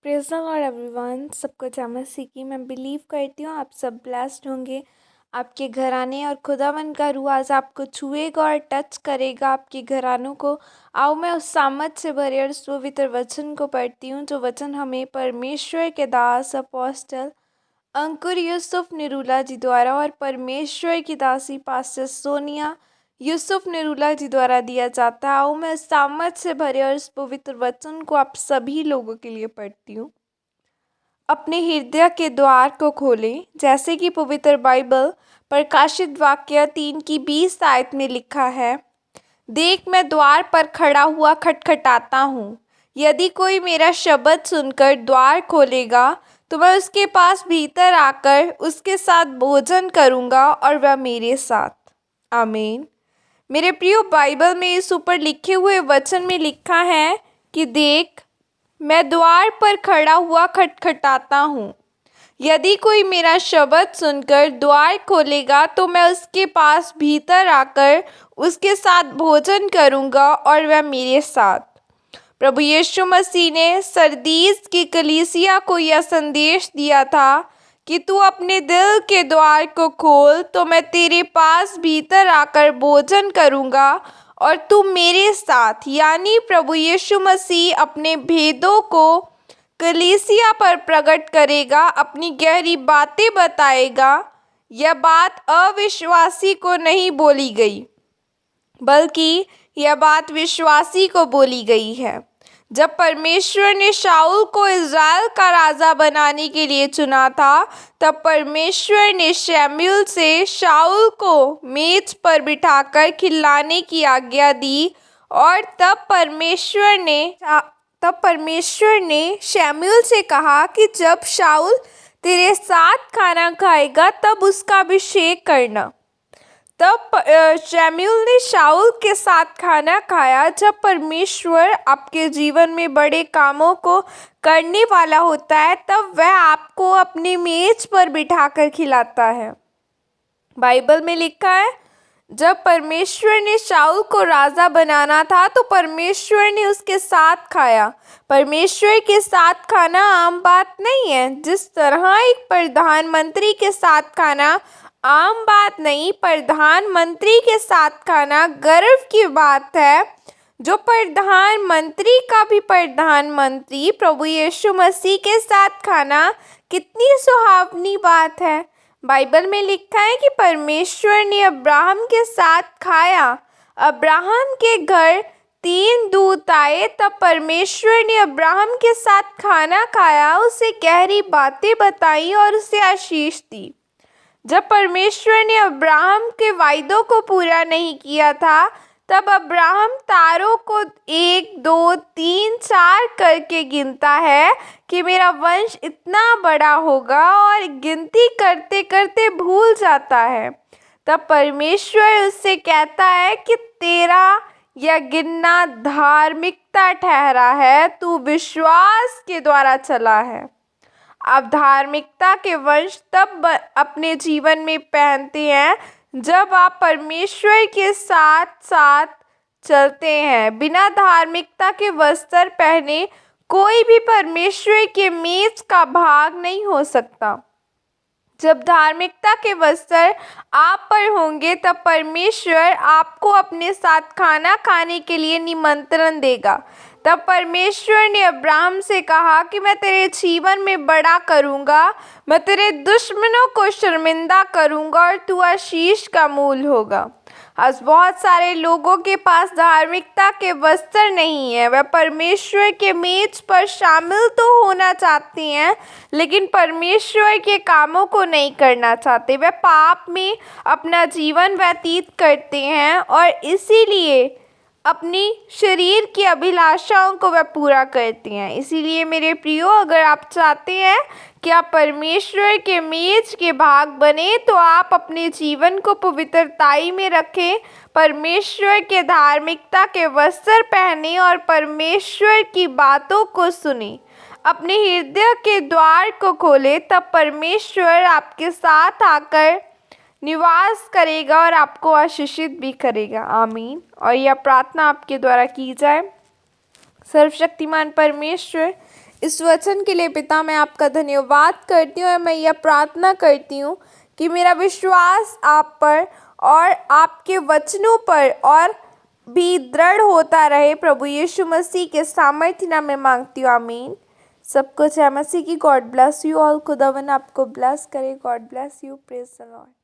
Praise the Lord everyone. सबको जय मसीह की। मैं बिलीव करती हूँ आप सब ब्लेस्ड होंगे। आपके घराने और खुदावन का रूह आज आपको छुएगा और टच करेगा आपके घरानों को। आओ मैं उस सामर्थ से भरे और उस पवित्र वचन को पढ़ती हूँ जो वचन हमें परमेश्वर के दास अपोस्टल अंकुर यूसुफ निरूला जी द्वारा और परमेश्वर की दासी पास्टर सोनिया यूसुफ निरूला जी द्वारा दिया जाता है। आओ मैं सामर्थ से भरे और इस पवित्र वचन को आप सभी लोगों के लिए पढ़ती हूँ। अपने हृदय के द्वार को खोलें, जैसे कि पवित्र बाइबल प्रकाशित वाक्य 3:20 में लिखा है, देख मैं द्वार पर खड़ा हुआ खटखटाता हूँ। यदि कोई मेरा शब्द सुनकर द्वार खोलेगा तो मैं उसके पास भीतर आकर उसके साथ भोजन करूँगा और वह मेरे साथ। आमीन। मेरे प्रियो, बाइबल में इस ऊपर लिखे हुए वचन में लिखा है कि देख मैं द्वार पर खड़ा हुआ खटखटाता हूँ। यदि कोई मेरा शब्द सुनकर द्वार खोलेगा तो मैं उसके पास भीतर आकर उसके साथ भोजन करूँगा और वह मेरे साथ। प्रभु यीशु मसीह ने सरदीस की कलीसिया को यह संदेश दिया था कि तू अपने दिल के द्वार को खोल तो मैं तेरे पास भीतर आकर भोजन करूँगा और तू मेरे साथ, यानी प्रभु यीशु मसीह अपने भेदों को कलीसिया पर प्रकट करेगा, अपनी गहरी बातें बताएगा। यह बात अविश्वासी को नहीं बोली गई, बल्कि यह बात विश्वासी को बोली गई है। जब परमेश्वर ने शाऊल को इज़राइल का राजा बनाने के लिए चुना था, तब परमेश्वर ने शमूएल से शाऊल को मेज पर बिठाकर खिलाने की आज्ञा दी और तब परमेश्वर ने शमूएल से कहा कि जब शाऊल तेरे साथ खाना खाएगा तब उसका अभिषेक करना। तब शमूएल ने शाऊल के साथ खाना खाया। जब परमेश्वर आपके जीवन में बड़े कामों को करने वाला होता है तब वह आपको अपनी मेज पर बिठाकर खिलाता है। बाइबल में लिखा है, जब परमेश्वर ने शाऊल को राजा बनाना था तो परमेश्वर ने उसके साथ खाया। परमेश्वर के साथ खाना आम बात नहीं है। जिस तरह एक प्रधानमंत्री के साथ खाना आम बात नहीं, प्रधानमंत्री के साथ खाना गर्व की बात है। जो प्रधानमंत्री का भी प्रधानमंत्री प्रभु यीशु मसीह के साथ खाना कितनी सुहावनी बात है। बाइबल में लिखा है कि परमेश्वर ने अब्राहम के साथ खाया। अब्राहम के घर 3 दूत आए, तब परमेश्वर ने अब्राहम के साथ खाना खाया, उसे गहरी बातें बताई और उसे आशीष दी। जब परमेश्वर ने अब्राहम के वायदों को पूरा नहीं किया था, तब अब्राहम तारों को 1, 2, 3, 4 करके गिनता है कि मेरा वंश इतना बड़ा होगा, और गिनती करते करते भूल जाता है। तब परमेश्वर उससे कहता है कि तेरा यह गिनना धार्मिकता ठहरा है, तू विश्वास के द्वारा चला है। आप धार्मिकता के वंश तब अपने जीवन में पहनते हैं जब आप परमेश्वर के साथ साथ चलते हैं। बिना धार्मिकता के वस्त्र पहने कोई भी परमेश्वर के मेज का भाग नहीं हो सकता। जब धार्मिकता के वस्त्र आप पर होंगे तब परमेश्वर आपको अपने साथ खाना खाने के लिए निमंत्रण देगा। तब परमेश्वर ने अब्राहम से कहा कि मैं तेरे जीवन में बड़ा करूँगा, मैं तेरे दुश्मनों को शर्मिंदा करूँगा और तू आशीष का मूल होगा। आज बहुत सारे लोगों के पास धार्मिकता के वस्त्र नहीं है। वह परमेश्वर के मेज पर शामिल तो होना चाहते हैं, लेकिन परमेश्वर के कामों को नहीं करना चाहते। वह पाप में अपना जीवन व्यतीत करते हैं और इसीलिए अपनी शरीर की अभिलाषाओं को वह पूरा करते हैं। इसीलिए मेरे प्रियो, अगर आप चाहते हैं कि आप परमेश्वर के मेज के भाग बने तो आप अपने जीवन को पवित्रताई में रखें, परमेश्वर के धार्मिकता के वस्त्र पहने और परमेश्वर की बातों को सुने। अपने हृदय के द्वार को खोले, तब परमेश्वर आपके साथ आकर निवास करेगा और आपको आशीषित भी करेगा। आमीन। और यह प्रार्थना आपके द्वारा की जाए। सर्वशक्तिमान परमेश्वर, इस वचन के लिए पिता मैं आपका धन्यवाद करती हूँ और मैं यह प्रार्थना करती हूँ कि मेरा विश्वास आप पर और आपके वचनों पर और भी दृढ़ होता रहे। प्रभु यीशु मसीह के सामर्थ्य नाम में मांगती हूँ, आमीन। सबको जय मसीह की। God bless you all. खुदावन आपको ब्लेस करे। God bless you. Praise the Lord.